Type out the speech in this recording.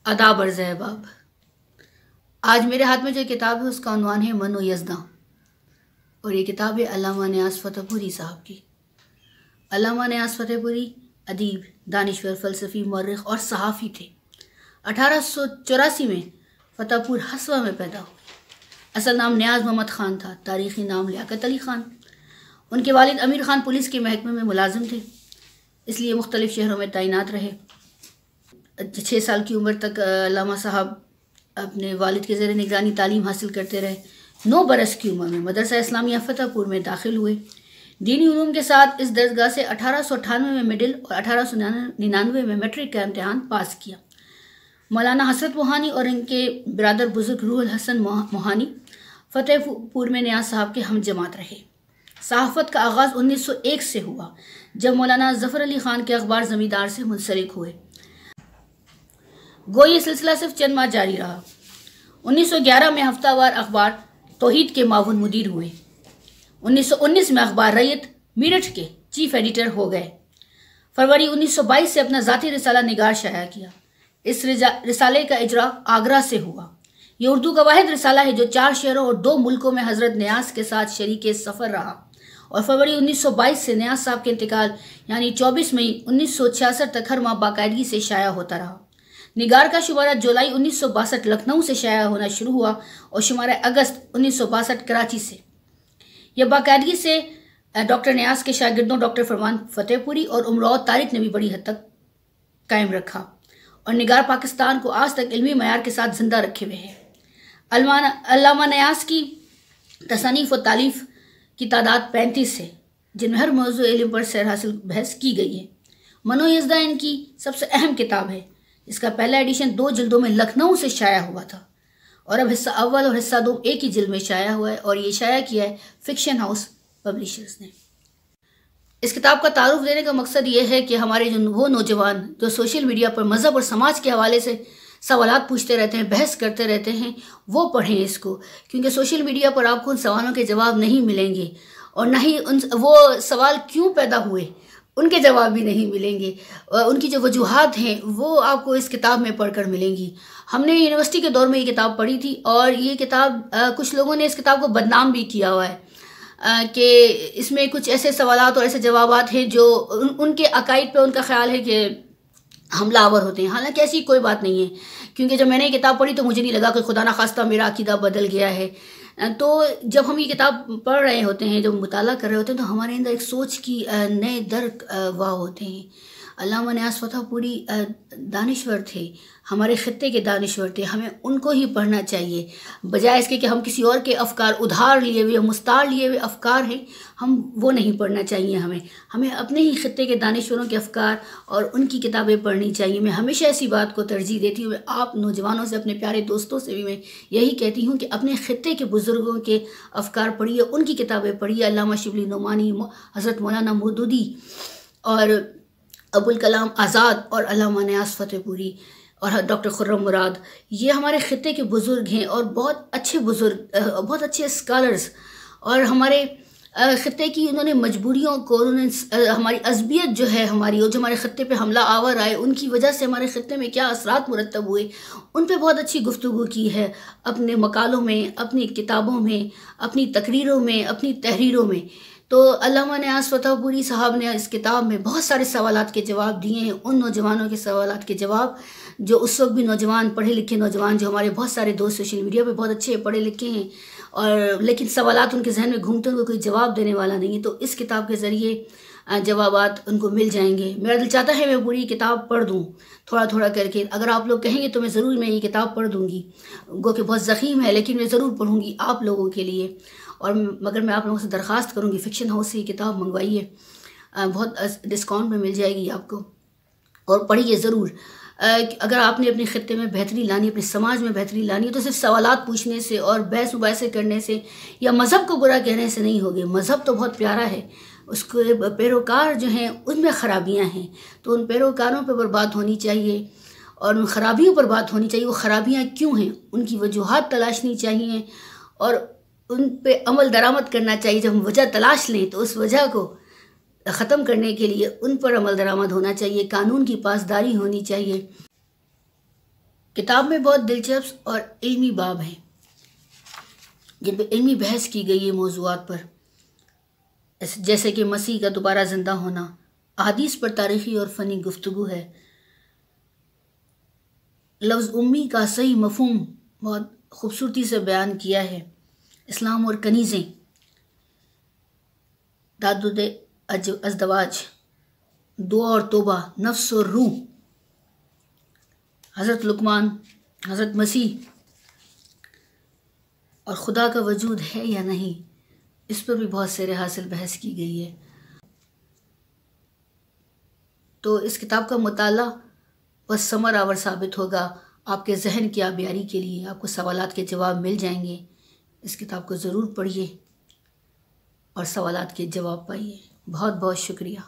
आदाब अर्ज़ अहबाब। आज मेरे हाथ में जो किताब है उसका उन्वान है मनो यज़दा, और ये किताब है अल्लामा नियाज़ फ़तेहपुरी साहब की। अल्लामा नियाज़ फ़तेहपुरी अदीब, दानिश्वर, फ़लसफ़ी, मौर्रिख़ और सहाफ़ी थे। 1884 में फ़तेहपुर हसवा में पैदा हुए। असल नाम नियाज़ मोहम्मद ख़ान था, तारीख़ी नाम लियाक़त अली ख़ान। उनके वालिद अमीर ख़ान पुलिस के महकमे में मुलाजिम थे, इसलिए मुख्तलिफ़ शहरों में तैनात रहे। 6 साल की उम्र तक अल्लामा साहब अपने वालिद के ज़ेर निगरानी तालीम हासिल करते रहे। 9 बरस की उम्र में मदरसा इस्लामिया फ़तेहपुर में दाखिल हुए। दीनी उलूम के साथ इस दरगाह से 1898 में मिडिल और 1899 में मैट्रिक का इम्तहान पास किया। मौलाना हसरत मोहानी और इनके बिरादर बुजुर्ग रूहुल हसन मोहानी फ़तेहपुर में नियाज़ साहब के हम जमात रहे। सहाफ़त का आगाज़ 1901 से हुआ, जब मौलाना ज़फ़र अली ख़ान के अखबार ज़मींदार से मुंसलिक हुए। गो ये सिलसिला सिर्फ चंद माह जारी रहा। 1911 में हफ्तावार अखबार तौहीद के मावून मुदीर हुए। 1919 में अखबार रैयत मेरठ के चीफ एडिटर हो गए। फरवरी 1922 से अपना ज़ाती रिसाला निगार शाया किया। इस रिसाले का इजरा आगरा से हुआ। ये उर्दू का वाहिद रिसाला है जो 4 शहरों और 2 मुल्कों में हज़रत नियाज़ के साथ शरीके सफ़र रहा, और फरवरी 1922 से नियाज़ साहब के इंतकाल यानी 24 मई 1966 तक हर माह बाकायदगी से शाया होता रहा। निगार का शुमारा जुलाई 1962 लखनऊ से शाया होना शुरू हुआ और शुमारा अगस्त 1962 कराची से। यह बाकायदगी से डॉक्टर नियाज़ के शागिर्दों डॉक्टर फरमान फ़तेहपुरी और उमराव तारिक ने भी बड़ी हद तक कायम रखा, और निगार पाकिस्तान को आज तक इल्मी मयार के साथ जिंदा रखे हुए है। अल्लामा नियाज़ की तसनीफ़ और तालीफ़ की तादाद 35 है, जिनमें हर मौज़ू इल्म पर सैर हासिल बहस की गई है। मनो यज़दा इनकी सबसे अहम किताब है। इसका पहला एडिशन 2 जिल्दों में लखनऊ से शाया हुआ था, और अब हिस्सा अव्वल और हिस्सा 2 एक ही जिल्द में शाया हुआ है, और ये शाया किया है फिक्शन हाउस पब्लिशर्स ने। इस किताब का तारुफ देने का मकसद ये है कि हमारे वो नौजवान जो सोशल मीडिया पर मज़हब और समाज के हवाले से सवालात पूछते रहते हैं, बहस करते रहते हैं, वो पढ़ें इसको, क्योंकि सोशल मीडिया पर आपको उन सवालों के जवाब नहीं मिलेंगे, और ना ही वो सवाल क्यों पैदा हुए उनके जवाब भी नहीं मिलेंगे। उनकी जो वजूहात हैं वो आपको इस किताब में पढ़कर मिलेंगी। हमने यूनिवर्सिटी के दौर में ये किताब पढ़ी थी, और ये किताब कुछ लोगों ने इस किताब को बदनाम भी किया हुआ है कि इसमें कुछ ऐसे सवालात और ऐसे जवाबात हैं जो उनके अकाइद पे उनका ख्याल है कि हमलावर होते हैं। हालांकि ऐसी कोई बात नहीं है, क्योंकि जब मैंने ये किताब पढ़ी तो मुझे नहीं लगा कि खुदा ना खास्ता मेरा अकीदा बदल गया है। तो जब हम ये किताब पढ़ रहे होते हैं, जब मुताला कर रहे होते हैं, तो हमारे अंदर एक सोच की नए दर्क वाह होते हैं। अल्लामा नियाज़ फ़तेहपुरी दानिश्वर थे, हमारे ख़ित्ते के दानिश्वर थे। हमें उनको ही पढ़ना चाहिए, बजाय इसके कि हम किसी और के अफ़कार उधार लिए हुए मुस्तार लिए हुए अफ़कार हैं, हम वो नहीं पढ़ना चाहिए। हमें अपने ही ख़ित्ते के दानिश्वरों के अफ़कार और उनकी किताबें पढ़नी चाहिए। मैं हमेशा ऐसी बात को तरजीह देती हूँ। आप नौजवानों से, अपने प्यारे दोस्तों से भी मैं यही कहती हूँ कि अपने ख़ित्ते के बुज़ुर्गों के अफ़कार पढ़िए, उनकी किताबें पढ़िए। अल्लामा शिबली नोमानी, हज़रत मौलाना मौदूदी और अबुल कलाम आज़ाद और अल्लामा नियाज़ फ़तेहपुरी और डॉक्टर खुर्रम मुराद, ये हमारे ख़ित्ते के बुज़ुर्ग हैं, और बहुत अच्छे बुज़ुर्ग, बहुत अच्छे स्कॉलर्स, और हमारे ख़ित्ते की उन्होंने मजबूरियों को, उन्होंने हमारी अज़बियत जो है हमारी, और जो हमारे ख़ित्ते पे हमला आवर आए उनकी वजह से हमारे ख़ित्ते में क्या असरात मुरतब हुए, उन पे बहुत अच्छी गुफ्तगू की है अपने मकालों में, अपनी किताबों में, अपनी तकरीरों में, अपनी तहरीरों में। तो अल्लामा नियाज़ फ़तेहपुरी साहब ने इस किताब में बहुत सारे सवालात के जवाब दिए हैं, उन नौजवानों के सवालात के जवाब जो उस वक्त भी नौजवान, पढ़े लिखे नौजवान, जो हमारे बहुत सारे दोस्त सोशल मीडिया पे बहुत अच्छे पढ़े लिखे हैं, और लेकिन सवालात उनके जहन में घूमते हुए कोई जवाब देने वाला नहीं है। तो इस किताब के ज़रिए जवाबात उनको मिल जाएंगे। मेरा दिल चाहता है मैं पूरी किताब पढ़ दूँ थोड़ा थोड़ा करके। अगर आप लोग कहेंगे तो मैं ज़रूर ये किताब पढ़ दूँगी, गो कि बहुत ज़ख़ीम है, लेकिन मैं ज़रूर पढ़ूँगी आप लोगों के लिए। और मगर मैं आप लोगों से दरख्वास्त करूँगी, फ़िक्शन हाउस से ये किताब मंगवाइए, बहुत डिस्काउंट में मिल जाएगी आपको, और पढ़िए ज़रूर। अगर आपने अपने ख़ित्ते में बेहतरी लानी, अपने समाज में बेहतरी लानी है, तो सिर्फ सवालात पूछने से और बहस मुबाहसे करने से या मज़हब को बुरा कहने से नहीं होगे। मज़हब तो बहुत प्यारा है, उसके पैरोकार जो हैं उनमें ख़राबियाँ हैं, तो उन पैरोकारों पर बात होनी चाहिए और उन ख़राबियों पर बात होनी चाहिए। वो ख़राबियाँ क्यों हैं, उनकी वजूहात तलाशनी चाहिए और उन पे अमल दरामद करना चाहिए। जब हम वजह तलाश लें तो उस वजह को ख़त्म करने के लिए उन पर अमल दरामद होना चाहिए, कानून की पासदारी होनी चाहिए। किताब में बहुत दिलचस्प और इल्मी बाब हैं जिन पर इल्मी बहस की गई है मौज़ूआत पर, जैसे कि मसीह का दोबारा ज़िंदा होना। अहादीस पर तारीख़ी और फ़नी गुफ्तगू है। लफ्ज़ उम्मी का सही मफ़हूम बहुत खूबसूरती से बयान किया है। इस्लाम और कनीज़ें, ताअद्दुद अज़दवाज, दुआ और तौबा, नफ्स और रूह, हज़रत लुक़मान, हज़रत मसीह और खुदा का वजूद है या नहीं, इस पर भी बहुत सेरे हासिल बहस की गई है। तो इस किताब का मुताला बस समर आवर साबित होगा। आपके जहन की आबियारी के लिए आपको सवालात के जवाब मिल जाएंगे। इस किताब को ज़रूर पढ़िए और सवालात के जवाब पाइए। बहुत बहुत शुक्रिया।